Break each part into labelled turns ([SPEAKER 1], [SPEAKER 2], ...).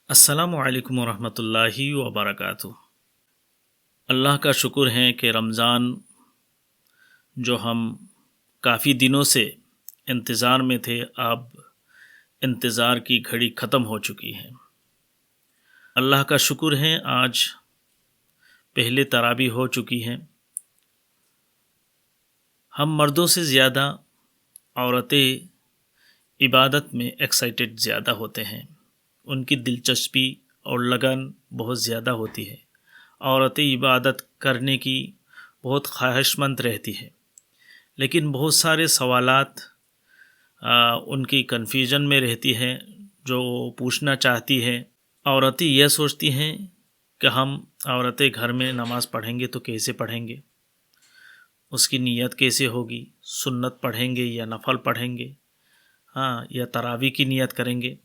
[SPEAKER 1] السلام علیکم ورحمۃ اللہ وبرکاتہ۔ اللہ کا شکر ہے کہ رمضان جو ہم کافی دنوں سے انتظار میں تھے، اب انتظار کی گھڑی ختم ہو چکی ہے۔ اللہ کا شکر ہے آج پہلے تراویح ہو چکی ہیں۔ ہم مردوں سے زیادہ عورتیں عبادت میں ایکسائٹڈ زیادہ ہوتے ہیں، ان کی دلچسپی اور لگن بہت زیادہ ہوتی ہے۔ عورتیں عبادت کرنے کی بہت خواہش مند رہتی ہے، لیکن بہت سارے سوالات ان کی کنفیوژن میں رہتی ہیں جو پوچھنا چاہتی ہے۔ عورتیں یہ سوچتی ہیں کہ ہم عورتیں گھر میں نماز پڑھیں گے تو کیسے پڑھیں گے، اس کی نیت کیسے ہوگی، سنت پڑھیں گے یا نفل پڑھیں گے، یا تراویح کی نیت کریں گے،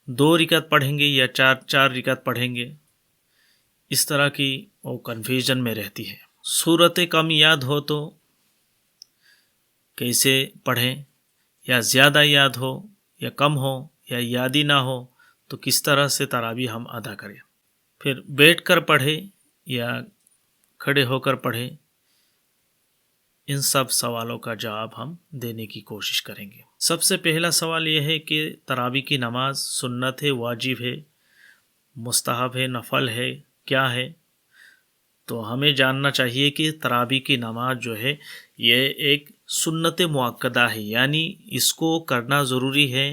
[SPEAKER 1] 2 رکعت پڑھیں گے یا 4 رکعت پڑھیں گے۔ اس طرح کی وہ کنفیوژن میں رہتی ہے۔ سورتیں کم یاد ہو تو کیسے پڑھیں، یا زیادہ یاد ہو یا کم ہو یا یاد ہی نہ ہو تو کس طرح سے تراویح ہم ادا کریں، پھر بیٹھ کر پڑھیں یا کھڑے ہو کر پڑھیں، ان سب سوالوں کا جواب ہم دینے کی کوشش کریں گے۔ سب سے پہلا سوال یہ ہے کہ تراویح کی نماز سنت ہے، واجب ہے، مستحب ہے، نفل ہے، کیا ہے؟ تو ہمیں جاننا چاہیے کہ تراویح کی نماز جو ہے یہ ایک سنت مؤکدہ ہے، یعنی اس کو کرنا ضروری ہے،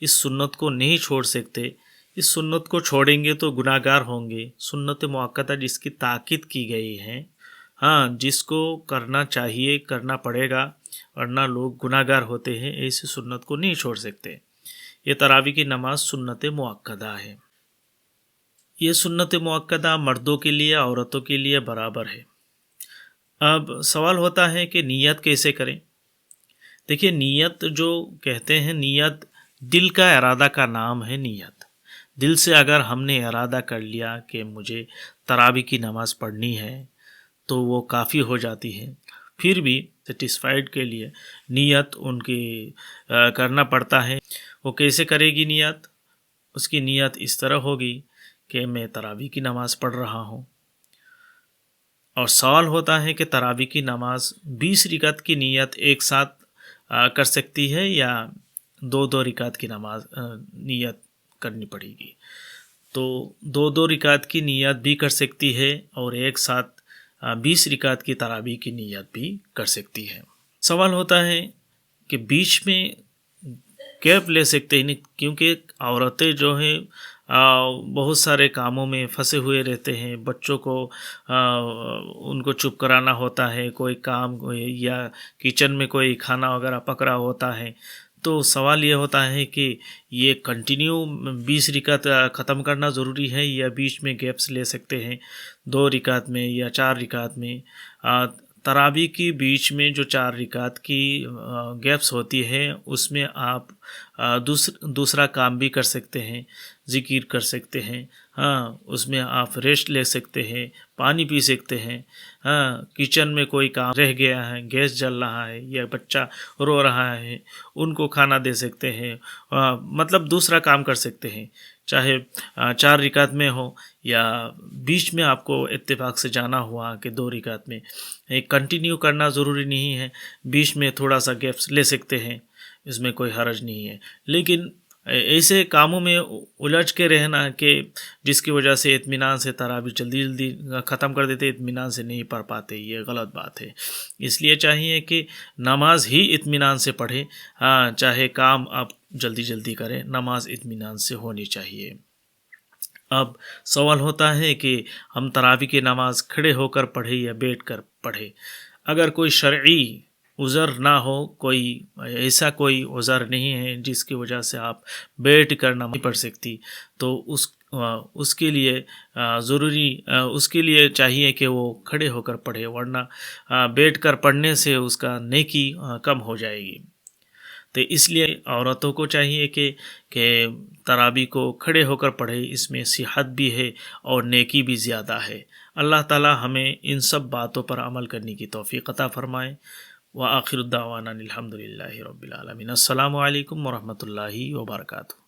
[SPEAKER 1] اس سنت کو نہیں چھوڑ سکتے۔ اس سنت کو چھوڑیں گے تو گناہ گار ہوں گے۔ سنت مؤکدہ جس کی تاکید کی گئی ہے، جس کو کرنا چاہیے، کرنا پڑے گا، ورنہ لوگ گناہ گار ہوتے ہیں، ایسی سنت کو نہیں چھوڑ سکتے۔ یہ تراویح کی نماز سنت مؤکدہ ہے۔ یہ سنت مؤکدہ مردوں کے لیے، عورتوں کے لیے برابر ہے۔ اب سوال ہوتا ہے کہ نیت کیسے کریں؟ دیکھیے، نیت جو کہتے ہیں، نیت دل کا ارادہ کا نام ہے۔ نیت دل سے اگر ہم نے ارادہ کر لیا کہ مجھے تراویح کی نماز پڑھنی ہے تو وہ کافی ہو جاتی ہے۔ پھر بھی سیٹسفائیڈ کے لیے نیت ان کی کرنا پڑتا ہے۔ وہ کیسے کرے گی نیت؟ اس کی نیت اس طرح ہوگی کہ میں تراویح کی نماز پڑھ رہا ہوں، اور سوال ہوتا ہے کہ تراویح کی نماز 20 رکعت کی نیت ایک ساتھ کر سکتی ہے یا 2 رکعت کی نماز نیت کرنی پڑے گی؟ تو 2 رکعت کی نیت بھی کر سکتی ہے اور ایک ساتھ 20 رکعت کی تراویح کی نیت بھی کر سکتی ہے۔ سوال ہوتا ہے کہ بیچ میں گیپ لے سکتے ہیں، کیونکہ عورتیں جو ہیں بہت سارے کاموں میں پھنسے ہوئے رہتے ہیں، بچوں کو ان کو چپ کرانا ہوتا ہے، کوئی کام یا کچن میں کوئی کھانا وغیرہ پک رہا ہوتا ہے۔ تو سوال یہ ہوتا ہے کہ یہ کنٹینیو 20 رکعت ختم کرنا ضروری ہے یا بیچ میں گیپس لے سکتے ہیں، 2 رکعت میں یا 4 رکعت میں؟ تراویح کی بیچ میں جو 4 رکعت کی گیپس ہوتی ہے، اس میں آپ دوسرا کام بھی کر سکتے ہیں، ذکر کر سکتے ہیں، اس میں آپ ریسٹ لے سکتے ہیں، پانی پی سکتے ہیں، کچن میں کوئی کام رہ گیا ہے، گیس جل رہا ہے یا بچہ رو رہا ہے، ان کو کھانا دے سکتے ہیں، مطلب دوسرا کام کر سکتے ہیں، چاہے 4 رکعت میں ہو یا بیچ میں آپ کو اتفاق سے جانا ہوا کہ 2 رکعت میں۔ کنٹینیو کرنا ضروری نہیں ہے، بیچ میں تھوڑا سا گیپس لے سکتے ہیں، اس میں کوئی حرج نہیں ہے۔ لیکن ایسے کاموں میں الجھ کے رہنا کہ جس کی وجہ سے اطمینان سے تراویح جلدی ختم کر دیتے، اطمینان سے نہیں پڑھ پاتے، یہ غلط بات ہے۔ اس لیے چاہیے کہ نماز ہی اطمینان سے پڑھیں، چاہے کام آپ جلدی کریں، نماز اطمینان سے ہونی چاہیے۔ اب سوال ہوتا ہے کہ ہم تراویح کی نماز کھڑے ہو کر پڑھیں یا بیٹھ کر پڑھیں؟ اگر کوئی شرعی عذر نہ ہو، ایسا کوئی عذر نہیں ہے جس کی وجہ سے آپ بیٹھ کر نماز نہیں پڑھ سکتی، تو اس کے لیے چاہیے کہ وہ کھڑے ہو کر پڑھے، ورنہ بیٹھ کر پڑھنے سے اس کا نیکی کم ہو جائے گی۔ تو اس لیے عورتوں کو چاہیے کہ تراویح کو کھڑے ہو کر پڑھے، اس میں صحت بھی ہے اور نیکی بھی زیادہ ہے۔ اللہ تعالی ہمیں ان سب باتوں پر عمل کرنے کی توفیق عطا فرمائے۔ وآخر الدعوانا الحمد للہ رب العالمین۔ السلام علیکم ورحمۃ اللہ وبرکاتہ۔